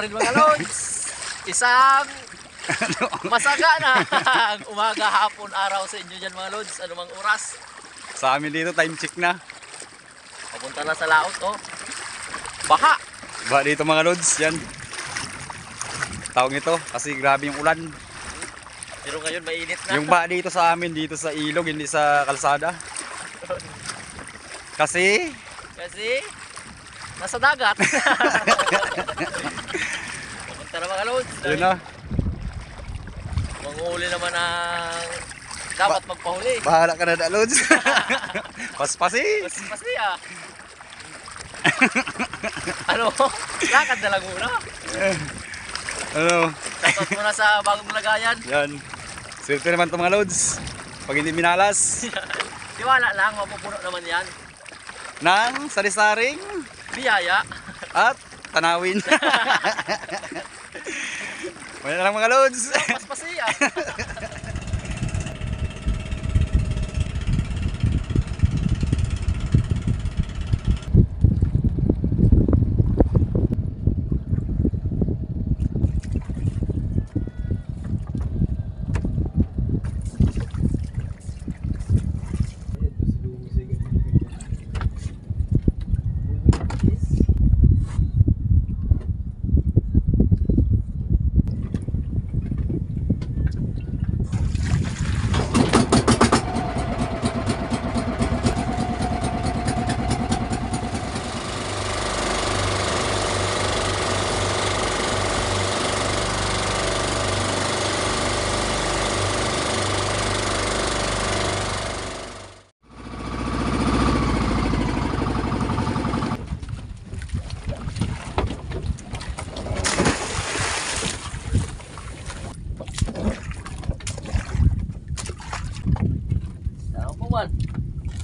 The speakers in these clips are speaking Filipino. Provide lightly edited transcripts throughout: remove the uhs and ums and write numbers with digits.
pa rin mga lods. Isang masaga na umaga, hapon, araw sa inyo dyan mga lods. Anumang oras. Sa amin dito, time check na. Papunta na sa laot, oh. Baha. Ba dito mga lods, yan. Tawag ito kasi grabe yung ulan. Pero ngayon mainit na. Yung ba dito sa amin, dito sa ilog, hindi sa kalsada. Kasi nasa dagat. Papunta na mga lods. yun na. Manghuli naman ang dapat magpahuli. Bahala ka na da lods. Paspasi. Pasi ah. Ano? Lakad na lang muna. Ano? Shoutout muna sa bagong lagayan. Yan. Swerte naman ito mga lods. Pag hindi minalas. Tiwala lang, mapupuno naman yan. Nang sari-saring Biyaya. at tanawin. Wala na lang mga lods. Paspasi ah.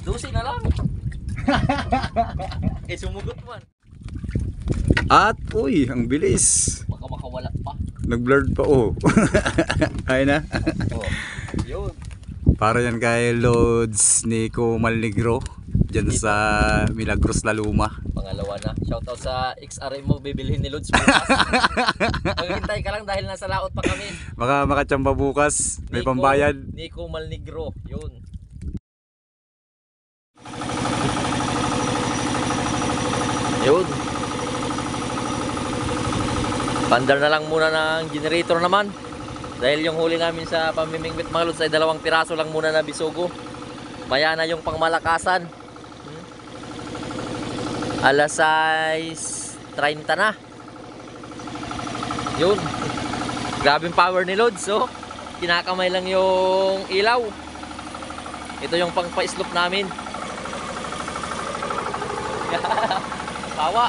Dusi na lang. Sumugot man. At uy, ang bilis. Baka makawala pa. Nag-blurred pa oh. Ay na. Oh, yun. Para yan kay Lods Nico Malnegro dyan sa Milagros Laluma. Pangalawa na. Shoutout sa XRM mo, bibilhin ni Lods bukas. Maghintay ka lang dahil nasa laot pa kami. Baka makachamba bukas. May pambayad. Nico Malnegro. Yun. Yun. Pandar na lang muna ng generator naman. Dahil yung huli namin sa pamimingwit mga lods ay 2 piraso lang muna na bisugo. Maya na yung pangmalakasan. Alas 6:30 na. Yun. Grabing power ni Lods, oh. Kinakamay lang yung ilaw. Ito yung pang-pa-slope namin. Tawa.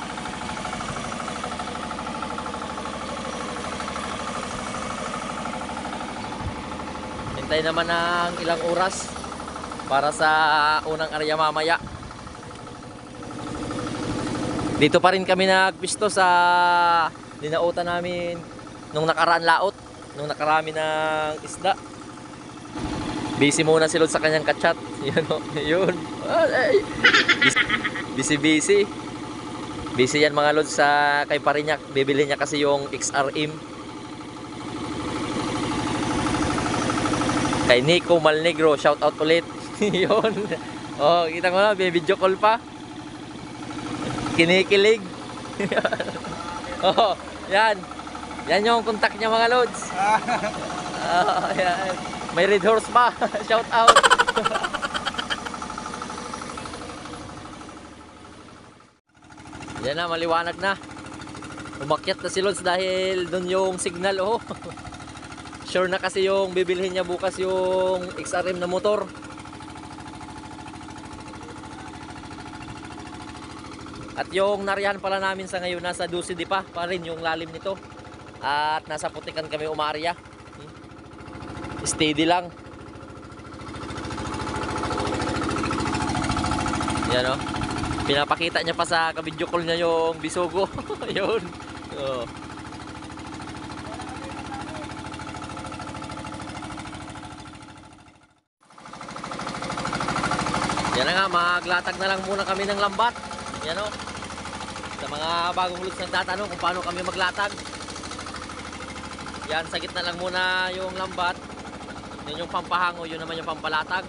Hintay naman ng ilang oras para sa unang area mamaya. Dito pa rin kami nagpisto sa dinautan namin nung nakaraan laot, nung nakarami ng isda. Busy muna si Lord sa kanyang kachat. Yan o, yun. Busy. Busy yan mga Lord sa kay Parinyak. Bibili niya kasi yung XRM. Kay Nico Malnegro, shout out ulit. Yun. Oh, kita mo na, may video call pa. Kinikilig. Oh, yan. Yan yung contact niya mga Lods. Oh, yan. May red horse pa. Shout out. Yan na, maliwanag na. Umakyat na si Lods dahil doon yung signal, oh. Sure na kasi yung bibilhin niya bukas yung XRM na motor. At yung nariyan pala namin sa ngayon nasa 12 pa rin yung lalim nito. At nasa Putikan kami umarya. Steady lang. Yan o. Pinapakita niya pa sa ka-video call niya yung bisugo. Yun. Oh. Yan na nga, maglatag na lang muna kami ng lambat. Yan o. Sa mga bagong lods nagtatanong kung paano kami maglatag. Yan, sa gitna lang muna yung lambat. Yun yung pampahango, yun naman yung pampalatag.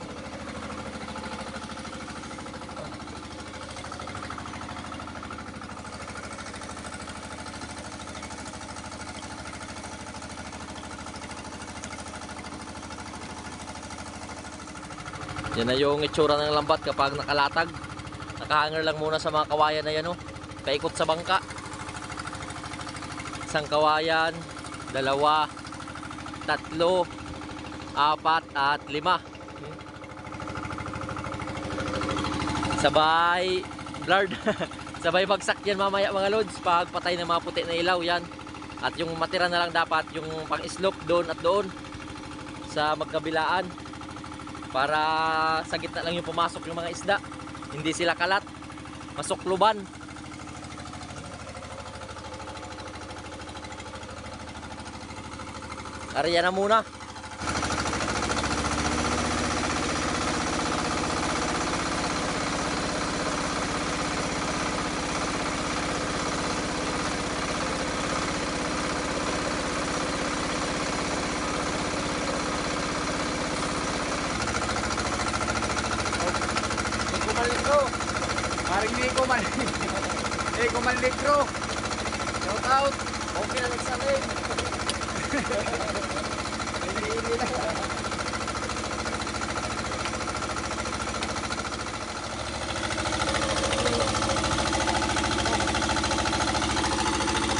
Yan na yung itsura ng lambat kapag nakalatag. Nakahanger lang muna sa mga kawayan na yan, oh. Paikot sa bangka. Isang kawayan, 2, 3, 4 at 5. Sabay blurred. Sabay bagsak yan mamaya mga lods pag patay ng mga puti na ilaw yan. At yung matira na lang dapat yung pang-slope doon at doon sa magkabilaan. Para sa gitna lang yung pumasok yung mga isda. Hindi sila kalat. Masukluban. Ariya na muna. Kumaligro. Paring Nico man. Kumaligro. Shout out. Okay na nagsaling.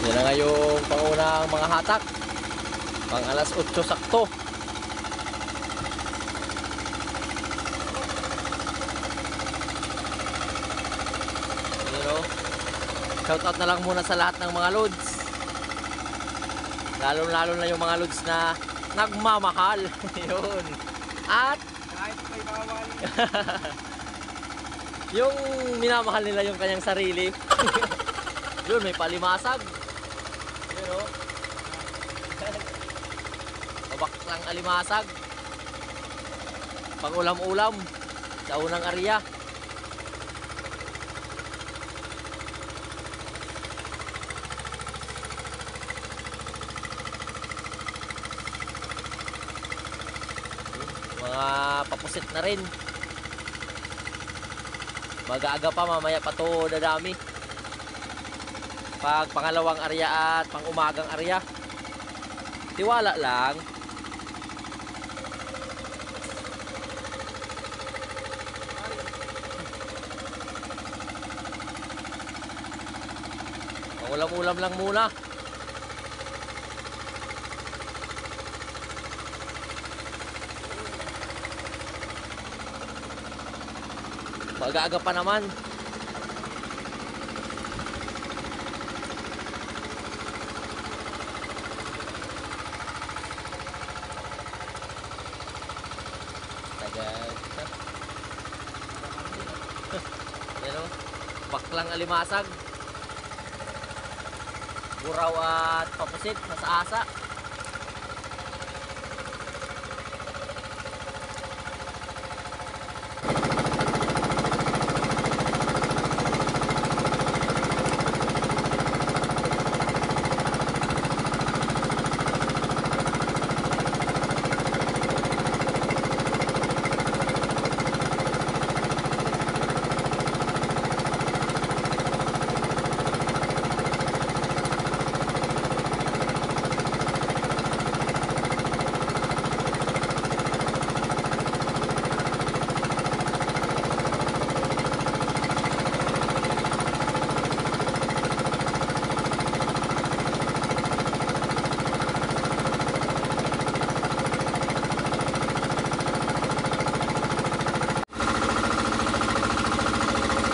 Yan na nga yung pangunang mga hatak. Pang alas 8 sakto. Pero shout out na lang muna sa lahat ng mga loads. Lalo na yung mga loads na nagmamahal. Yun. At Kahit may bawal. yung minamahal nila yung kanyang sarili. Yun, may palimasag. Yun, oh. Mabaklang alimasag. Pang ulam-ulam sa unang area. Mga papusit na rin. Mag-aaga pa, mamaya pa to dadami. Pag pangalawang area at pang umagang area, tiwala lang. Pang ulam-ulam lang muna. Mag-aaga pa naman. Tagal. Yan o. Baklang alimasag. Buraw at papusit. Nasa asa.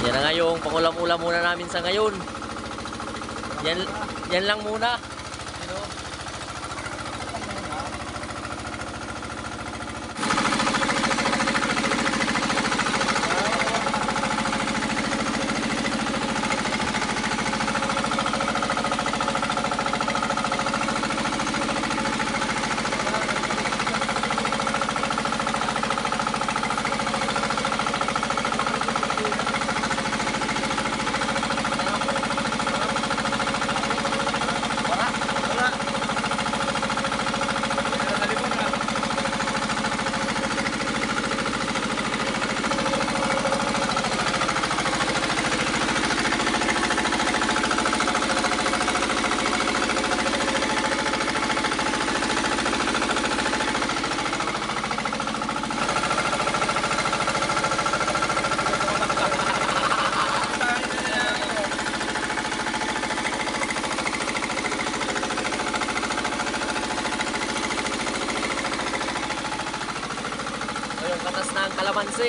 Yan na nga yung pangulam-ulam muna namin sa ngayon. Yan lang muna. You know? Wala. katas ng kalamansi.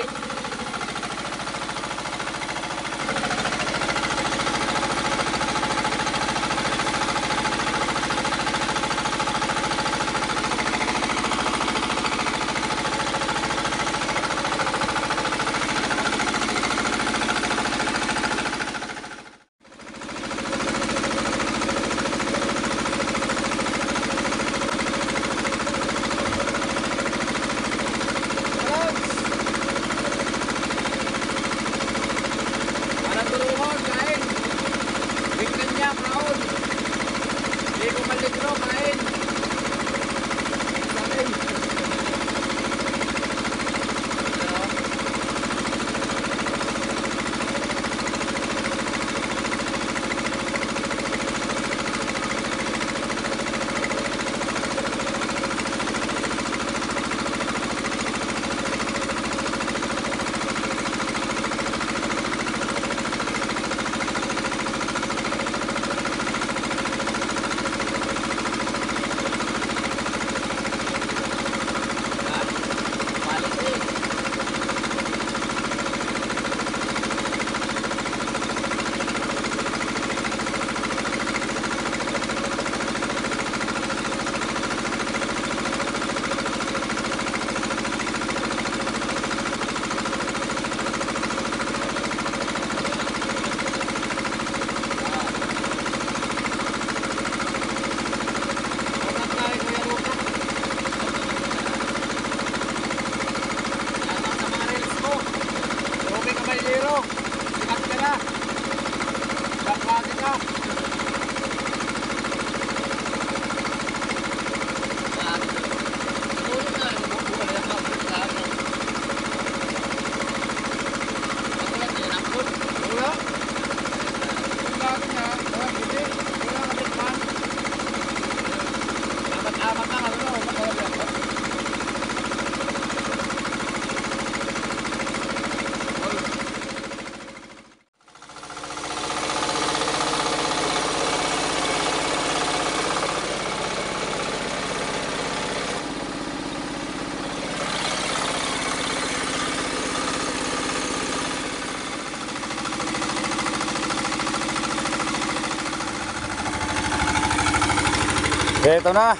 Ito na.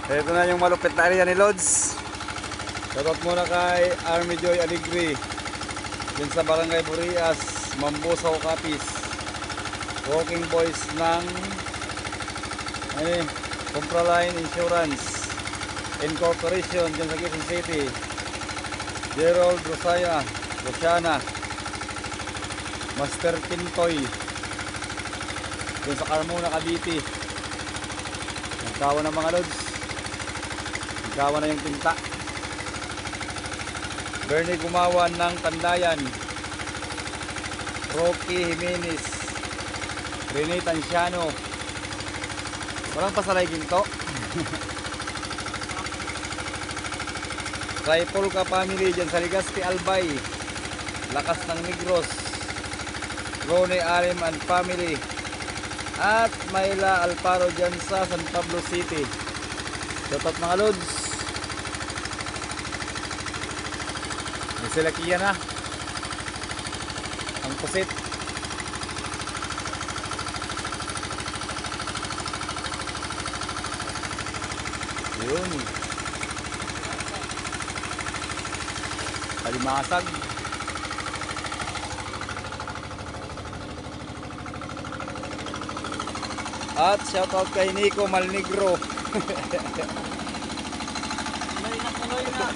Ito na yung malupit na area ni Lods. Shoutout muna kay Army Joy Aligre din sa Barangay Burias, Mambusaw, Capiz. Walking boys ng Compraline Insurance Incorporation din sa Quezon City. Gerald Rosiana, Master Pintoy din sa Carmona, Cavite. Nagkawa ng mga Lods. Nagkawa na yung tinta. Bernie Gumawan ng Tandayan, Rocky Jimenez, Rene Tanciano. Walang pasalay ginto. Tripolca family dyan sa Legazpi Albay, Lakas ng Negros, Rone Arim and family, at Mayla Alparo dyan sa San Pablo City. Shoutout mga Lods. May sila Kia na ang pusit. Yun, Kalimasag. At shoutout kay Nico Malnigro. Tuloy na.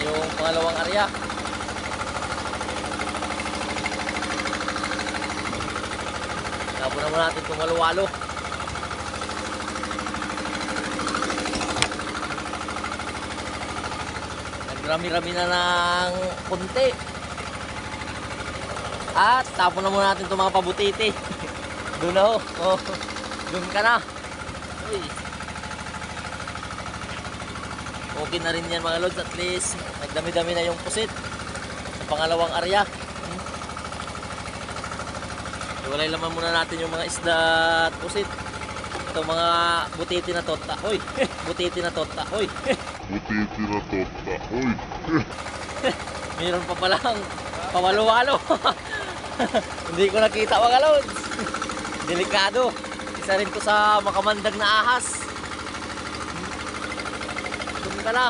Yung pangalawang area. Tapos naman natin itong walo-walo. Nagrami-rami na ng kunti. At tapon na muna natin itong mga pabutiti. Doon na ho. Oh. Doon ka na. Uy. Okay na rin yan mga lods. At least nagdami-dami na yung pusit sa pangalawang area. Iwalay laman muna natin yung mga isda at pusit. Ito mga butiti na tota. Uy. Butiti na tota. Uy. Butiti na tota. Uy. Mayroon pa palang pawalo-walo. Hindi ko nakita mga lods. Delikado. Isa rin to sa makamandag na ahas. Doon ka na.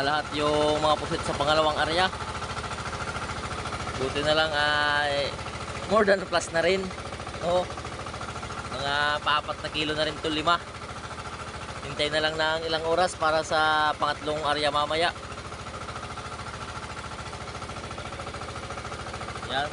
Lahat yung mga pusit sa pangalawang area. Buti na lang ay more than plus na rin. Oh, mga 4 na kilo na rin to, 5. Hintay na lang ng ilang oras para sa pangatlong area mamaya. Yan.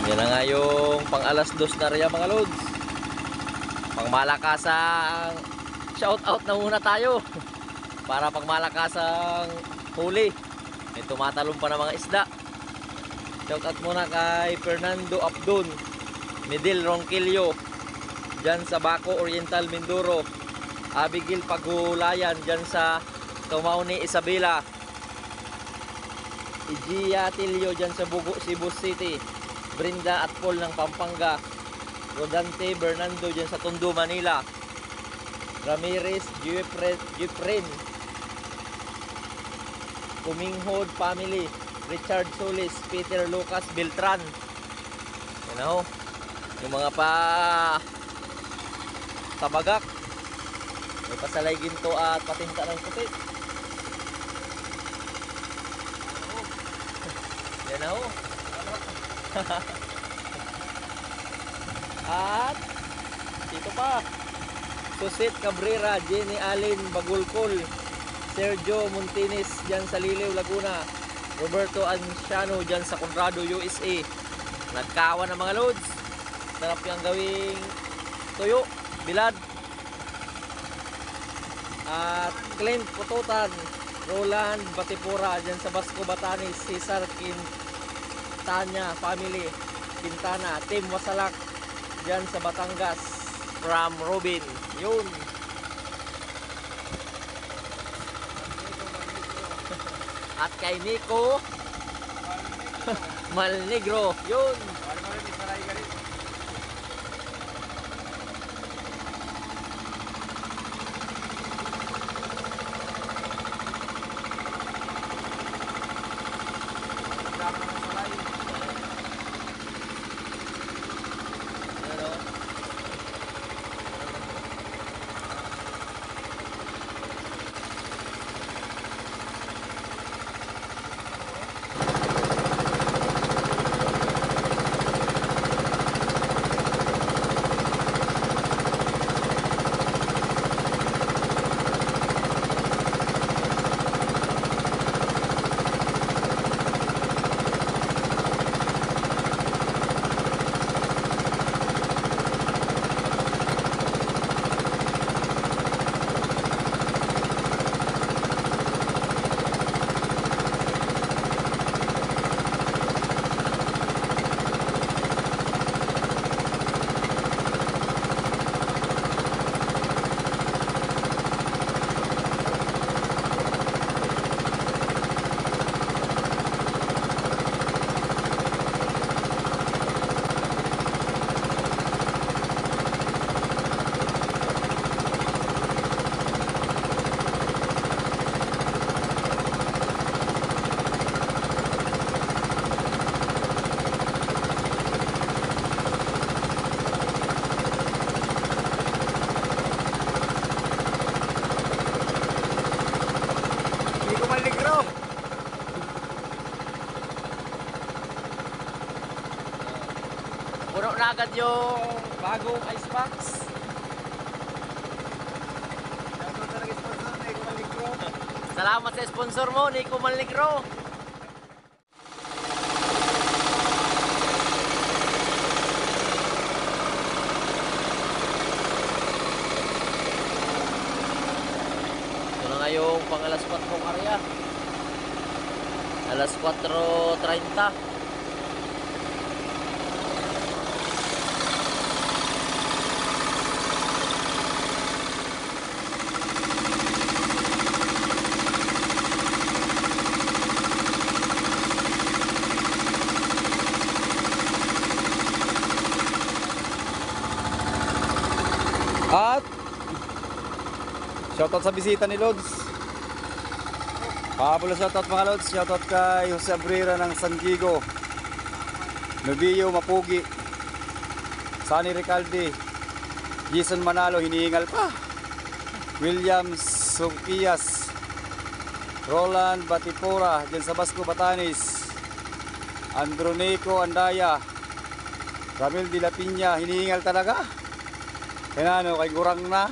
Yan na nga yung pang alas 2 na rin mga lods. Pang malakasang shout out na muna tayo. Para pang malakasang huli. May tumatalong pa na mga isda. Shout out muna kay Fernando Abdon, Midil Ronquillo, dyan sa Baco Oriental Mindoro. Abigail Pagulayan dyan sa Tumauni Isabela. Igia Tilio dyan sa Bugo, Cebu City. Brenda at Paul ng Pampanga. Rodante Bernardo dyan sa Tondo, Manila. Ramirez Jefren, Kuminghod family. Richard Solis, Peter Lucas Beltran. Yan o, yung mga pa tabagak. May pasalay ginto at patinta ng puti. Yan o. At dito pa Susit Cabrera, Jenny Allen Bagulcol, Sergio Montines dyan sa Liliw, Laguna, Roberto Anciano dyan sa Conrado, USA. Nagkawan ng mga loads. Sarap yung gawing tuyo, bilad. At Clint Pututan, Roland Batipura dyan sa Basco, Batanes, Cesar Quintana family, Quintana, Tim Wasalak dyan sa Batangas, from Robin. Yun. At kay Nico Malnegro. Yun. Puno na agad yung bagong icebox. Salamat sa sponsor mo, Nico Malnegro. Ito na nga yung pang alas 4 karya. Alas 4:30. At shoutout sa bisita ni Lods. Pablo shoutout mga Lods. Shoutout kay Jose Abrera ng San Diego, Nubio Mapugi, Sunny Recalde, Jason Manalo, hinihingal pa, William Sukias, Roland Batipura dyan sa Basco, Batanes, Andronico Andaya, Ramil de la Piña, hinihingal talaga. Kaya ano, kay Gurang na,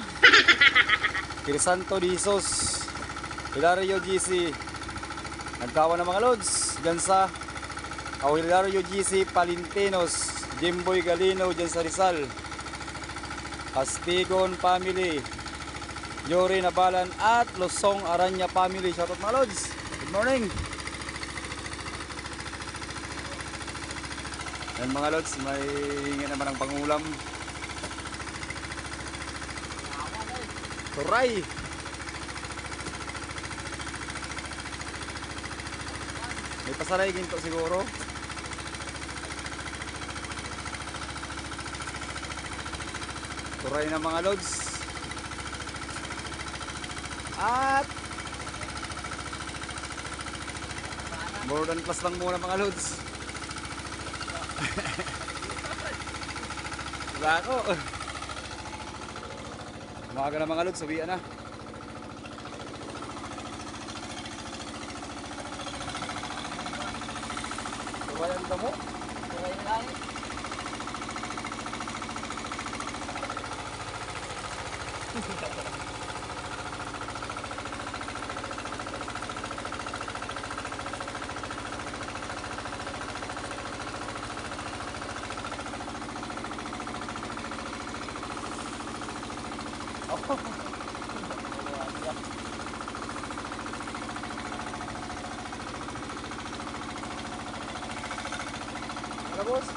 Crisanto Dizos, Hilario GC, nagkawa ng mga Lods dyan sa Hilario GC Palintinos, Jimboy Galino dyan sa Rizal, Astigon family, Yori Nabalan at Losong Aranya family. Shoutout mga Lods, good morning. Yan mga Lods, may hingi naman ang pangulam. Turay. May pasaray ginto siguro. Turay na mga Lods. At more than plus lang muna mga Lods. Diba ako? Umaga na mga Lods, sabihan na. Tuwayan ka mo? Tuwayan na eh. 1 Ano, boss?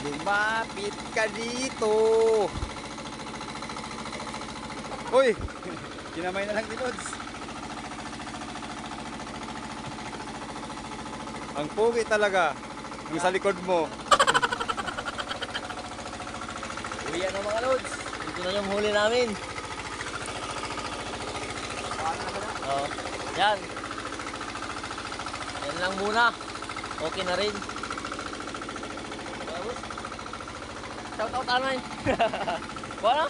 Lumapit ka dito. Uy! Kinamay na lang ni Lods. Ang pugi talaga. Yung sa likod mo. Uwi na mga lods. Ito na yung huli namin. Oo. Yan. Yan lang muna. Okay na rin. Shout out Anay. Wala?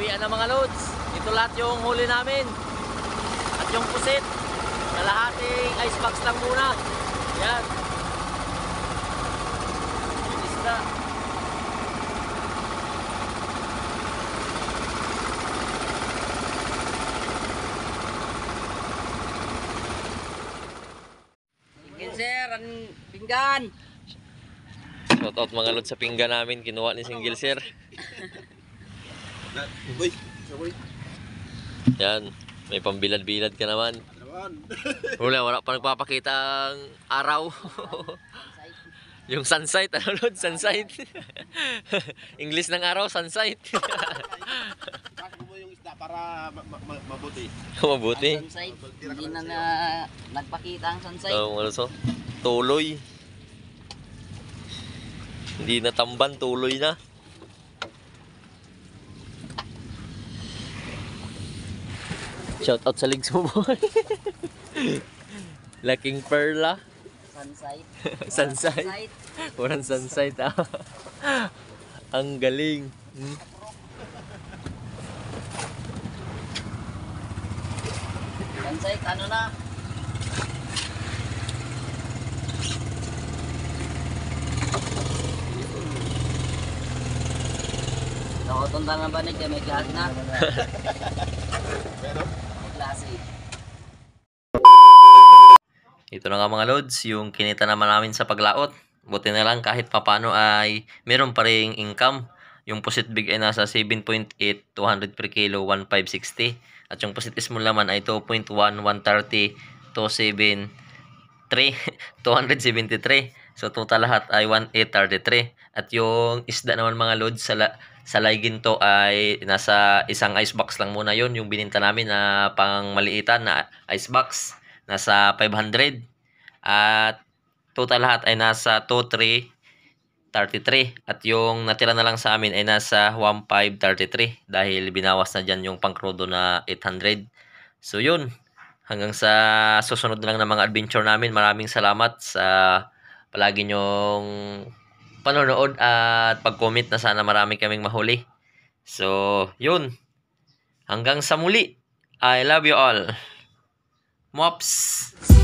Yan na mga loads. Ito lahat yung huli namin. At yung pusit. Kalahating icebox lang muna. Yan. Yung isda. Pinggan sir, ang pinggan. Shout out mga loads sa pinggan namin. Kinuha ni Single Sir. Uy, sabay. Yan. May pambilad-bilad ka naman. Wala pa nagpapakita ang araw. Yung sunset, ano Lord? Sunset. English ng araw, sunset. Bakit mo yung isda para mabuti? Mabuti. Sunset, hindi na nagpakita ang sunset. Ano so? Tuloy. Hindi na tamban, tuloy na. Shout out sa legs mo boy. Laking perla. Sunset. Sunset. Walang sunset ah. Ang galing. Sunset, ano na? Nakutunta nga ba niya? May klase na? May klase. Ito na nga mga loads, yung kinita naman namin sa paglaot. Buti na lang kahit papano ay meron pa ring income. Yung pusit big ay nasa 7.8, 200 per kilo, 1,560. At yung pusit small naman ay 2.1, 130, 273, 273. So total lahat ay 1,833. At yung isda naman mga loads sa Laiginto ay nasa isang icebox lang muna yon. Yung bininta namin na pang maliitan na icebox. Nasa 500 at total lahat ay nasa 2,333 at yung natira na lang sa amin ay nasa 1,533 dahil binawas na dyan yung pangkrudo na 800. So yun, Hanggang sa susunod na lang ng mga adventure namin. Maraming salamat sa palagi nyong panonood at pag-comment na sana marami kaming mahuli. So, yun. Hanggang sa muli. I love you all. Mops!